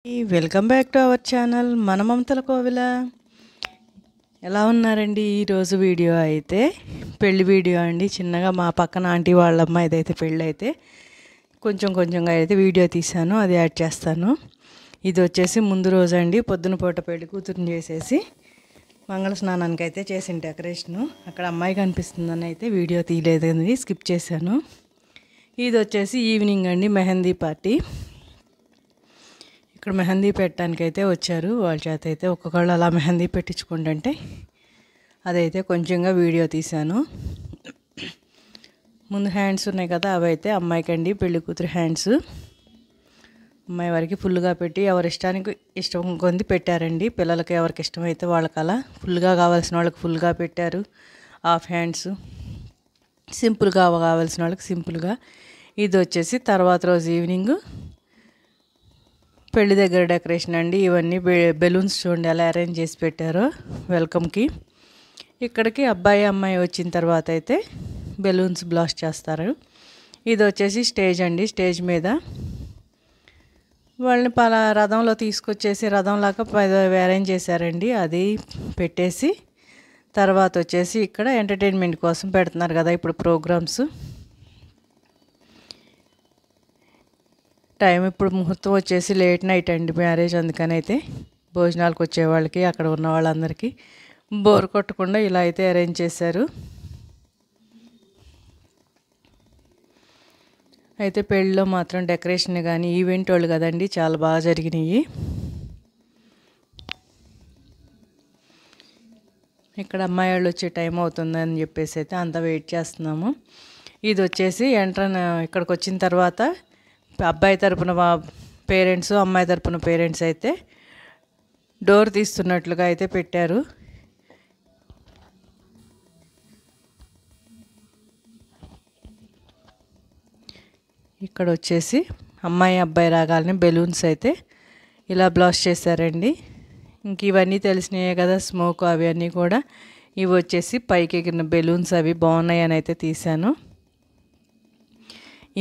Welcome back to our channel మన మమతల కోవిల. ఎలా ఉన్నారండి? ఈరోజు వీడియో అయితే పెళ్లి వీడియో అండి. చిన్నగా మా పక్కన ఆంటీ వాళ్ళ అమ్మాయిది అయితే పెళ్ళి అయితే కొంచెంగా అయితే వీడియో తీశాను, అది యాడ్ చేస్తాను. ఇది వచ్చేసి ముందు రోజు అండి. పొద్దున పూట పెళ్లి కూతురుని చేసేసి మంగళ స్నానానికి అయితే చేసిన డెకరేషను. అక్కడ అమ్మాయి కనిపిస్తుందని అయితే వీడియో తీయలేదని స్కిప్ చేశాను. ఇది వచ్చేసి ఈవినింగ్ అండి, మెహందీ పార్టీ. ఇక్కడ మెహందీ పెట్టడానికి అయితే వచ్చారు. వాళ్ళ చేత అయితే ఒక్కొక్కళ్ళు అలా మెహందీ పెట్టించుకుంటుంటే అదైతే కొంచెంగా వీడియో తీశాను. ముందు హ్యాండ్స్ ఉన్నాయి కదా, అవి అయితే అమ్మాయికి అండి, పెళ్లి కూతురు హ్యాండ్స్. అమ్మాయి వారికి ఫుల్గా పెట్టి ఎవరి ఇష్టం కొంది పెట్టారండి. పిల్లలకి ఎవరికి ఇష్టమైతే వాళ్ళకి అలా ఫుల్గా కావాల్సిన వాళ్ళకి ఫుల్గా పెట్టారు. హాఫ్ హ్యాండ్స్ సింపుల్గా కావాల్సిన వాళ్ళకి సింపుల్గా. ఇది వచ్చేసి తర్వాత రోజు ఈవినింగ్ పెళ్లి దగ్గర డెకరేషన్ అండి. ఇవన్నీ బెలూన్స్ చూడండి ఎలా అరేంజ్ చేసి పెట్టారో వెల్కమ్కి. ఇక్కడికి అబ్బాయి అమ్మాయి వచ్చిన తర్వాత అయితే బెలూన్స్ బ్లాస్ట్ చేస్తారు. ఇది వచ్చేసి స్టేజ్ అండి. స్టేజ్ మీద వాళ్ళని రథంలో తీసుకొచ్చేసి రథంలాగా అరేంజ్ చేశారండి. అది పెట్టేసి తర్వాత వచ్చేసి ఇక్కడ ఎంటర్టైన్మెంట్ కోసం పెడుతున్నారు కదా ఇప్పుడు ప్రోగ్రామ్స్. టైం ఇప్పుడు ముహూర్తం వచ్చేసి లేట్ నైట్ అండి, మ్యారేజ్. అందుకని అయితే భోజనాలకు వచ్చే వాళ్ళకి అక్కడ ఉన్న వాళ్ళందరికీ బోర్ కొట్టకుండా ఇలా అయితే అరేంజ్ చేశారు. అయితే పెళ్ళిలో మాత్రం డెకరేషన్ కానీ ఈవెంట్ వాళ్ళు కదండి, చాలా బాగా జరిగినాయి. ఇక్కడ అమ్మాయి వాళ్ళు వచ్చే టైం అవుతుందని చెప్పేసి అయితే అంతా వెయిట్ చేస్తున్నాము. ఇది వచ్చేసి ఇక్కడికి వచ్చిన తర్వాత అబ్బాయి తరపున పేరెంట్స్, అమ్మాయి తరపున పేరెంట్స్ అయితే డోర్ తీస్తున్నట్లుగా అయితే పెట్టారు. ఇక్కడ వచ్చేసి అమ్మాయి అబ్బాయి రాగాలని బెలూన్స్ అయితే ఇలా బ్లాస్ట్ చేశారండి. ఇంక ఇవన్నీ తెలిసినాయే కదా, స్మోక్ అవి అన్నీ కూడా. ఇవి వచ్చేసి పైకి ఎగిరిన బెలూన్స్, అవి బాగున్నాయి అని అయితే తీశాను.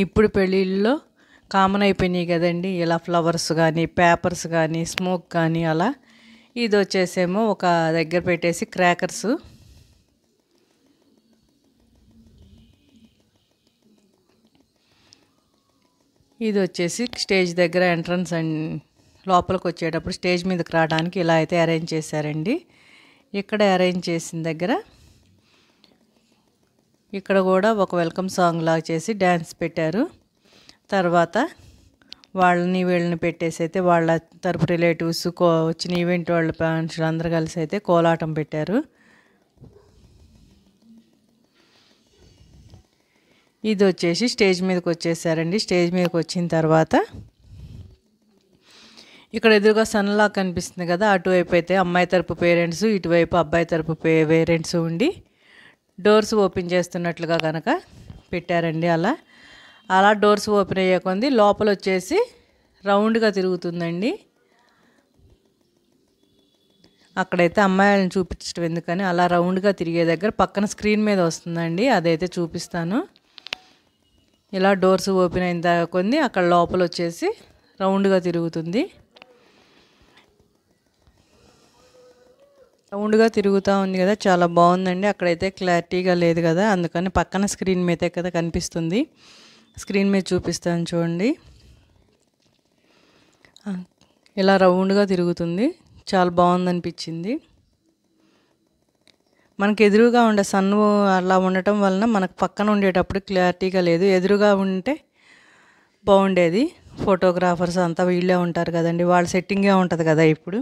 ఇప్పుడు పెళ్ళిళ్ళలో కామన్ అయిపోయినాయి కదండి, ఇలా ఫ్లవర్స్ కానీ పేపర్స్ కానీ స్మోక్ కానీ అలా. ఇది వచ్చేసేమో ఒక దగ్గర పెట్టేసి క్రాకర్స్. ఇది వచ్చేసి స్టేజ్ దగ్గర ఎంట్రన్స్ అండ్ లోపలికి వచ్చేటప్పుడు స్టేజ్ మీదకి రావడానికి ఇలా అయితే అరేంజ్ చేశారండి. ఇక్కడ అరేంజ్ చేసిన దగ్గర ఇక్కడ కూడా ఒక వెల్కమ్ సాంగ్ లాగా చేసి డ్యాన్స్ పెట్టారు. తర్వాత వాళ్ళని వీళ్ళని పెట్టేసి అయితే వాళ్ళ తరపు రిలేటివ్స్ వచ్చిన ఈవెంట్ వాళ్ళ మనుషులు అందరూ కలిసి అయితే కోలాటం పెట్టారు. ఇది వచ్చేసి స్టేజ్ మీదకి వచ్చేసారండి. స్టేజ్ మీదకి వచ్చిన తర్వాత ఇక్కడ ఎదురుగా సన్లా కనిపిస్తుంది కదా, అటువైపు అయితే అమ్మాయి తరపు పేరెంట్స్, ఇటువైపు అబ్బాయి తరపు పేరెంట్స్ ఉండి డోర్స్ ఓపెన్ చేస్తున్నట్లుగా కనుక పెట్టారండి. అలా డోర్స్ ఓపెన్ అయ్యే కొంది లోపల వచ్చేసి రౌండ్గా తిరుగుతుందండి. అక్కడైతే అమ్మాయిలను చూపించడం ఎందుకని అలా రౌండ్గా తిరిగే దగ్గర పక్కన స్క్రీన్ మీద వస్తుందండి, అదైతే చూపిస్తాను. ఇలా డోర్స్ ఓపెన్ అయిన కొంది అక్కడ లోపల వచ్చేసి రౌండ్గా తిరుగుతుంది. రౌండ్గా తిరుగుతూ ఉంది కదా, చాలా బాగుందండి. అక్కడైతే క్లారిటీగా లేదు కదా, అందుకని పక్కన స్క్రీన్ మీద కదా కనిపిస్తుంది. స్క్రీన్ మీద చూపిస్తాను చూడండి. ఇలా రౌండ్గా తిరుగుతుంది, చాలా బాగుందనిపించింది. మనకు ఎదురుగా ఉండే సన్ను అలా ఉండటం వలన మనకు పక్కన ఉండేటప్పుడు క్లారిటీగా లేదు. ఎదురుగా ఉంటే బాగుండేది. ఫోటోగ్రాఫర్స్ అంతా వీళ్ళే ఉంటారు కదండి, వాళ్ళ సెట్టింగే ఉంటుంది కదా. ఇప్పుడు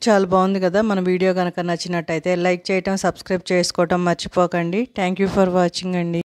చాలా బాగుంది కదా. మన వీడియో కనుక నచ్చినట్టయితే లైక్ చేయటం, సబ్స్క్రైబ్ చేసుకోవటం మర్చిపోకండి. థ్యాంక్ యూ ఫర్ వాచింగ్ అండి.